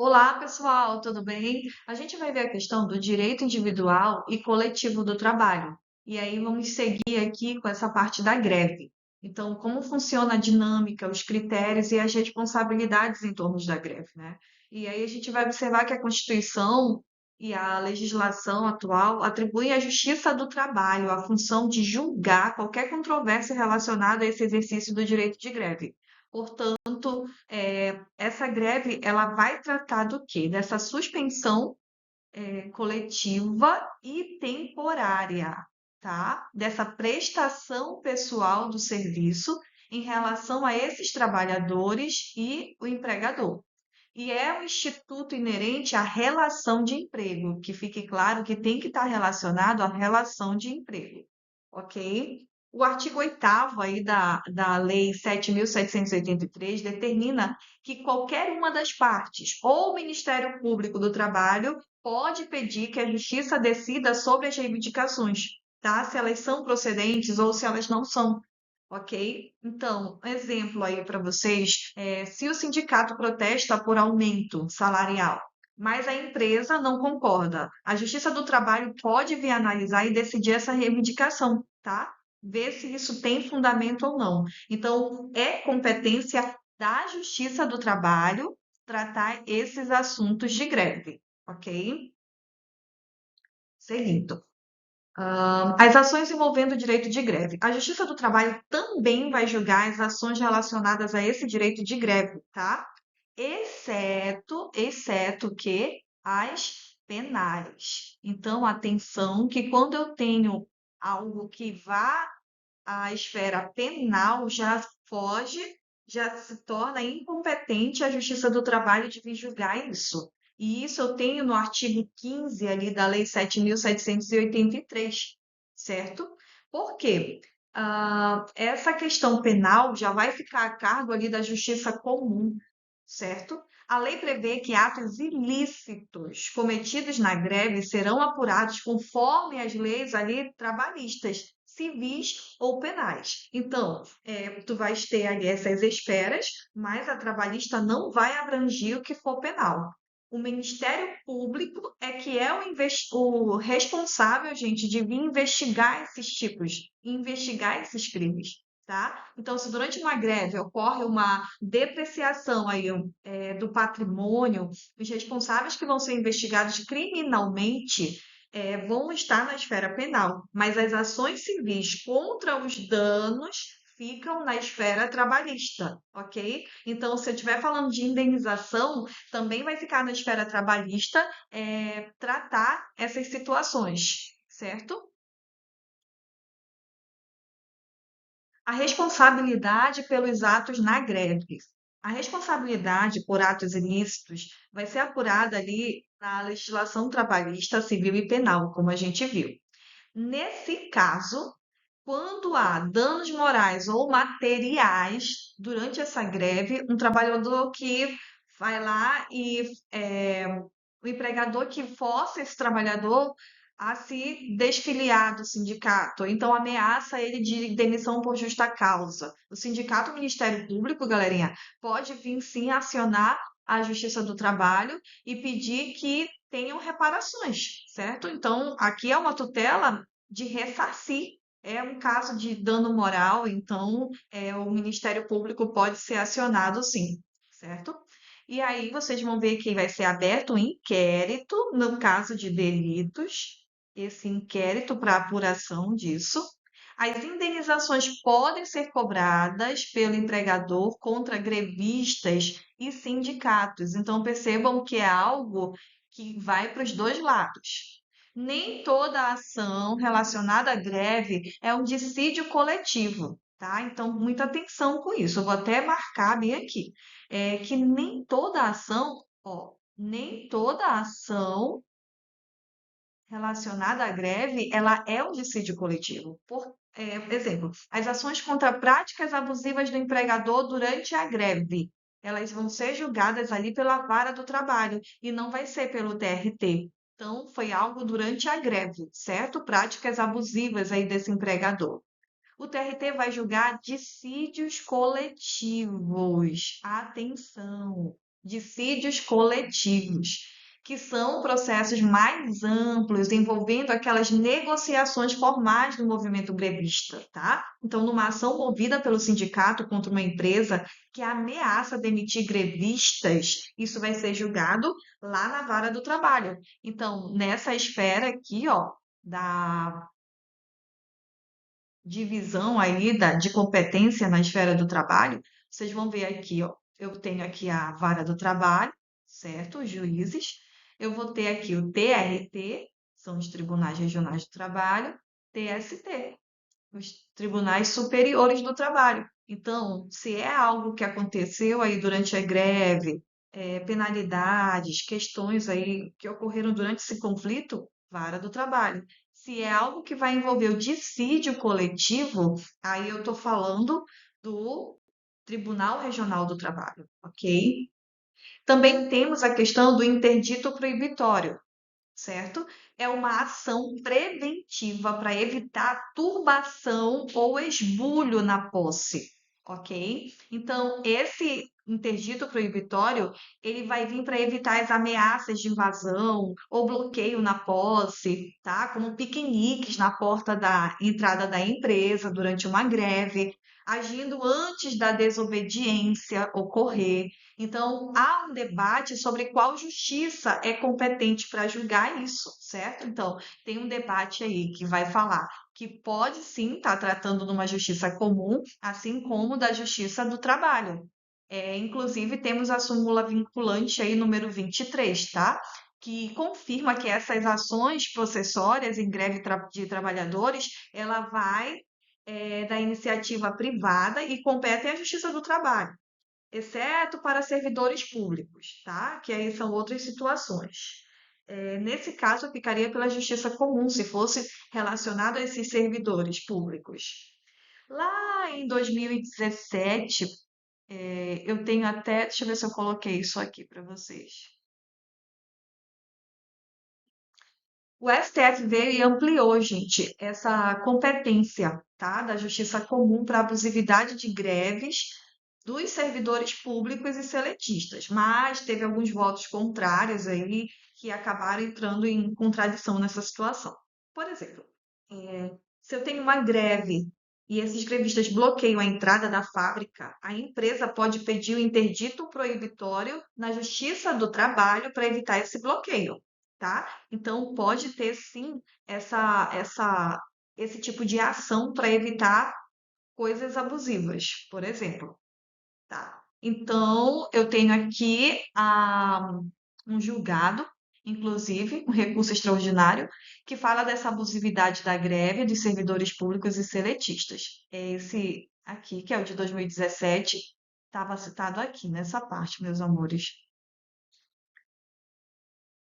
Olá, pessoal, tudo bem? A gente vai ver a questão do direito individual e coletivo do trabalho. E aí vamos seguir aqui com essa parte da greve. Então, como funciona a dinâmica, os critérios e as responsabilidades em torno da greve, né? E aí a gente vai observar que a Constituição e a legislação atual atribuem à Justiça do Trabalho a função de julgar qualquer controvérsia relacionada a esse exercício do direito de greve. Portanto, essa greve ela vai tratar do quê? Dessa suspensão coletiva e temporária, tá? Dessa prestação pessoal do serviço em relação a esses trabalhadores e o empregador. E é um instituto inerente à relação de emprego, que fique claro que tem que estar relacionado à relação de emprego, ok? O artigo 8º aí da Lei 7.783 determina que qualquer uma das partes, ou o Ministério Público do Trabalho, pode pedir que a Justiça decida sobre as reivindicações, tá? Se elas são procedentes ou se elas não são. Ok? Então, um exemplo aí para vocês, se o sindicato protesta por aumento salarial, mas a empresa não concorda, a Justiça do Trabalho pode vir analisar e decidir essa reivindicação, tá? Ver se isso tem fundamento ou não. Então, é competência da Justiça do Trabalho tratar esses assuntos de greve, ok? Seguindo. As ações envolvendo o direito de greve. A Justiça do Trabalho também vai julgar as ações relacionadas a esse direito de greve, tá? Exceto que as penais. Então, atenção que quando eu tenho algo que vá à esfera penal, já foge, já se torna incompetente a Justiça do Trabalho de vir julgar isso. E isso eu tenho no artigo 15 ali da Lei 7.783, certo? Por quê? Essa questão penal já vai ficar a cargo ali da justiça comum, certo? A lei prevê que atos ilícitos cometidos na greve serão apurados conforme as leis ali trabalhistas, civis ou penais. Então, tu vais ter ali essas esperas, mas a trabalhista não vai abranger o que for penal. O Ministério Público é que é o responsável, gente, de vir investigar esses tipos, investigar esses crimes, tá? Então, se durante uma greve ocorre uma depreciação aí, do patrimônio, os responsáveis que vão ser investigados criminalmente vão estar na esfera penal, mas as ações civis contra os danos ficam na esfera trabalhista, ok? Então, se eu estiver falando de indenização, também vai ficar na esfera trabalhista tratar essas situações, certo? A responsabilidade pelos atos na greve. A responsabilidade por atos ilícitos vai ser apurada ali na legislação trabalhista, civil e penal, como a gente viu. Nesse caso, quando há danos morais ou materiais durante essa greve, um trabalhador que vai lá e o empregador que força esse trabalhador a se desfiliar do sindicato, ou então ameaça ele de demissão por justa causa. O sindicato, o Ministério Público, galerinha, pode vir sim acionar a Justiça do Trabalho e pedir que tenham reparações, certo? Então, aqui é uma tutela de ressarcir. É um caso de dano moral, então o Ministério Público pode ser acionado sim, certo? E aí vocês vão ver que vai ser aberto um inquérito no caso de delitos, esse inquérito para apuração disso. As indenizações podem ser cobradas pelo empregador contra grevistas e sindicatos. Então percebam que é algo que vai para os dois lados. Nem toda ação relacionada à greve é um dissídio coletivo, tá? Então, muita atenção com isso. Eu vou até marcar bem aqui. É que nem toda ação, ó, nem toda ação relacionada à greve, ela é um dissídio coletivo. Por exemplo, as ações contra práticas abusivas do empregador durante a greve, elas vão ser julgadas ali pela vara do trabalho e não vai ser pelo TRT. Então, foi algo durante a greve, certo? Práticas abusivas aí desse empregador. O TRT vai julgar dissídios coletivos. Atenção! dissídios coletivos, que são processos mais amplos, envolvendo aquelas negociações formais do movimento grevista, tá? Então, numa ação movida pelo sindicato contra uma empresa que ameaça demitir grevistas, isso vai ser julgado lá na vara do trabalho. Então, nessa esfera aqui, ó, da divisão aí de competência na esfera do trabalho, vocês vão ver aqui, ó, eu tenho aqui a vara do trabalho, certo? Os juízes. Eu vou ter aqui o TRT, são os Tribunais Regionais do Trabalho, TST, os Tribunais Superiores do Trabalho. Então, se é algo que aconteceu aí durante a greve, penalidades, questões aí que ocorreram durante esse conflito, vara do trabalho. Se é algo que vai envolver o dissídio coletivo, aí eu estou falando do Tribunal Regional do Trabalho, ok? Também temos a questão do interdito proibitório, certo? É uma ação preventiva para evitar turbação ou esbulho na posse, ok? Então, esse interdito proibitório, ele vai vir para evitar as ameaças de invasão ou bloqueio na posse, tá? Como piqueniques na porta da entrada da empresa durante uma greve, agindo antes da desobediência ocorrer. Então, há um debate sobre qual justiça é competente para julgar isso, certo? Então, tem um debate aí que vai falar que pode sim estar tratando de uma justiça comum, assim como da justiça do trabalho. Inclusive, temos a súmula vinculante aí, número 23, tá? Que confirma que essas ações possessórias em greve de trabalhadores, ela vai da iniciativa privada e compete à Justiça do Trabalho, exceto para servidores públicos, tá? Que aí são outras situações. Nesse caso, eu ficaria pela justiça comum, se fosse relacionado a esses servidores públicos. Lá em 2017, eu tenho até, deixa eu ver se eu coloquei isso aqui para vocês. O STF veio e ampliou, gente, essa competência, tá, da justiça comum para abusividade de greves dos servidores públicos e seletistas, mas teve alguns votos contrários aí que acabaram entrando em contradição nessa situação. Por exemplo, se eu tenho uma greve e esses grevistas bloqueiam a entrada da fábrica, a empresa pode pedir o interdito proibitório na Justiça do Trabalho para evitar esse bloqueio, tá? Então, pode ter sim esse tipo de ação para evitar coisas abusivas, por exemplo. Tá. Então, eu tenho aqui um julgado, inclusive, um recurso extraordinário, que fala dessa abusividade da greve dos servidores públicos e seletistas. É esse aqui, que é o de 2017, estava citado aqui nessa parte, meus amores.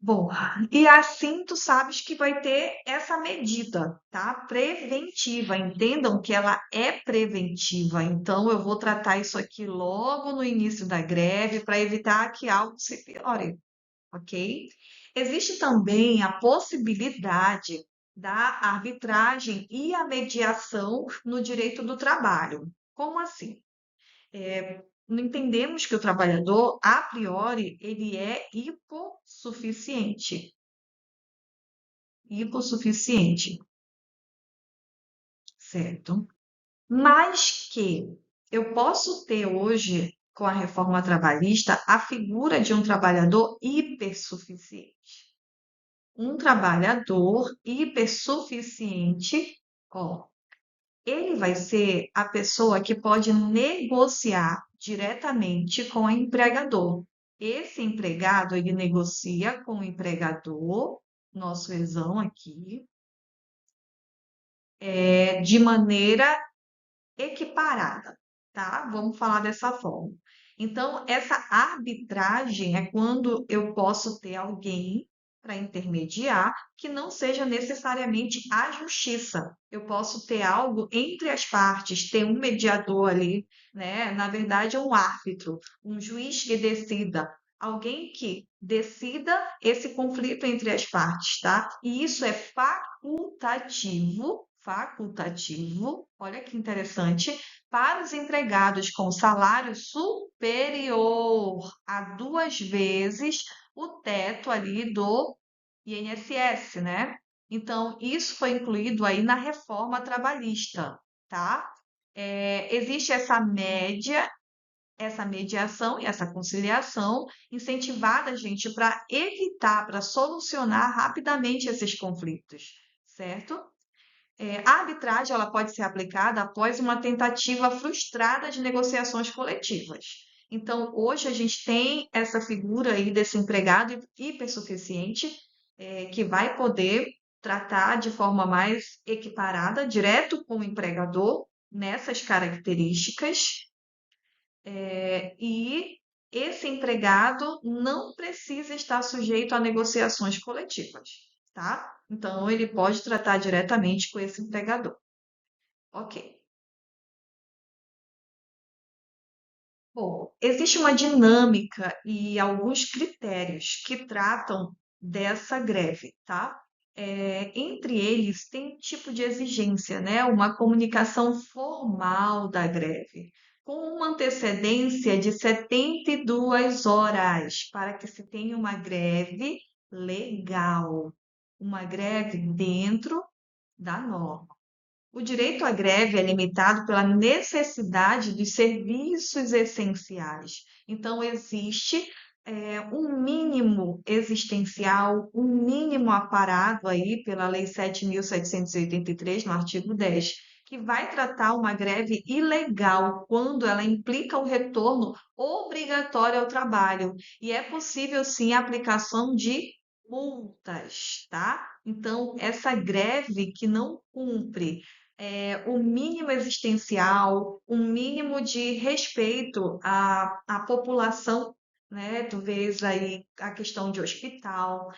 Bom, e assim tu sabes que vai ter essa medida, tá? Preventiva. Entendam que ela é preventiva. Então, eu vou tratar isso aqui logo no início da greve para evitar que algo se piore, ok? Existe também a possibilidade da arbitragem e a mediação no direito do trabalho. Como assim? Entendemos que o trabalhador, a priori, ele é hipossuficiente, certo? Mas que eu posso ter hoje, com a reforma trabalhista, a figura de um trabalhador hipersuficiente. Um trabalhador hipersuficiente, ó, ele vai ser a pessoa que pode negociar diretamente com o empregador. Esse empregado, ele negocia com o empregador, nosso exão aqui, de maneira equiparada, tá? Vamos falar dessa forma. Então, essa arbitragem é quando eu posso ter alguém para intermediar que não seja necessariamente a justiça. Eu posso ter algo entre as partes, ter um mediador ali, né? Na verdade, é um árbitro, um juiz que decida, alguém que decida esse conflito entre as partes, tá? E isso é facultativo, olha que interessante, para os empregados com salário superior a 2 vezes o teto ali do INSS, né? Então, isso foi incluído aí na reforma trabalhista, tá? Existe essa média, essa mediação e essa conciliação incentivada, gente, para evitar, para solucionar rapidamente esses conflitos, certo? A arbitragem ela pode ser aplicada após uma tentativa frustrada de negociações coletivas. Então, hoje a gente tem essa figura aí desse empregado hipersuficiente, que vai poder tratar de forma mais equiparada, direto com o empregador, nessas características, e esse empregado não precisa estar sujeito a negociações coletivas, tá? Então, ele pode tratar diretamente com esse empregador. Ok. Bom, existe uma dinâmica e alguns critérios que tratam dessa greve, tá? Entre eles, tem um tipo de exigência, né? Uma comunicação formal da greve, com uma antecedência de 72 horas, para que se tenha uma greve legal, uma greve dentro da norma. O direito à greve é limitado pela necessidade dos serviços essenciais. Então, existe um mínimo existencial, um mínimo aparado aí pela Lei 7.783, no artigo 10, que vai tratar uma greve ilegal quando ela implica o retorno obrigatório ao trabalho. E é possível, sim, a aplicação de multas, tá? Então, essa greve que não cumpre o mínimo existencial, um mínimo de respeito à população, né? Tu vês aí a questão de hospital,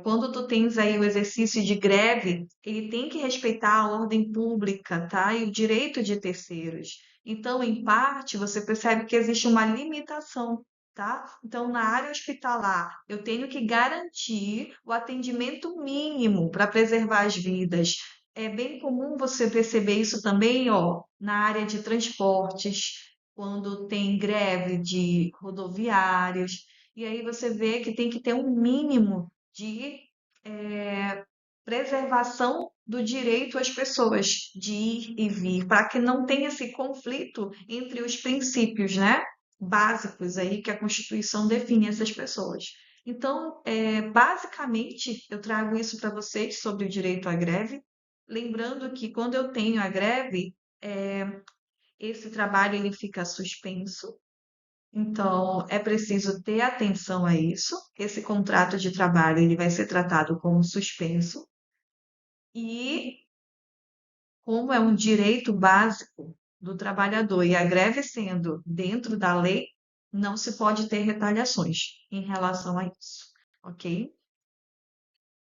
quando tu tens aí o exercício de greve, ele tem que respeitar a ordem pública, tá? E o direito de terceiros. Então, em parte, você percebe que existe uma limitação. Tá? Então, na área hospitalar, eu tenho que garantir o atendimento mínimo para preservar as vidas. É bem comum você perceber isso também, ó, na área de transportes, quando tem greve de rodoviários, e aí você vê que tem que ter um mínimo de preservação do direito às pessoas de ir e vir, para que não tenha esse conflito entre os princípios, né, básicos aí que a Constituição define essas pessoas. Então, basicamente, eu trago isso para vocês sobre o direito à greve, lembrando que quando eu tenho a greve, esse trabalho ele fica suspenso. Então, é preciso ter atenção a isso. Esse contrato de trabalho ele vai ser tratado como suspenso e como é um direito básico do trabalhador e a greve sendo dentro da lei, não se pode ter retaliações em relação a isso, ok?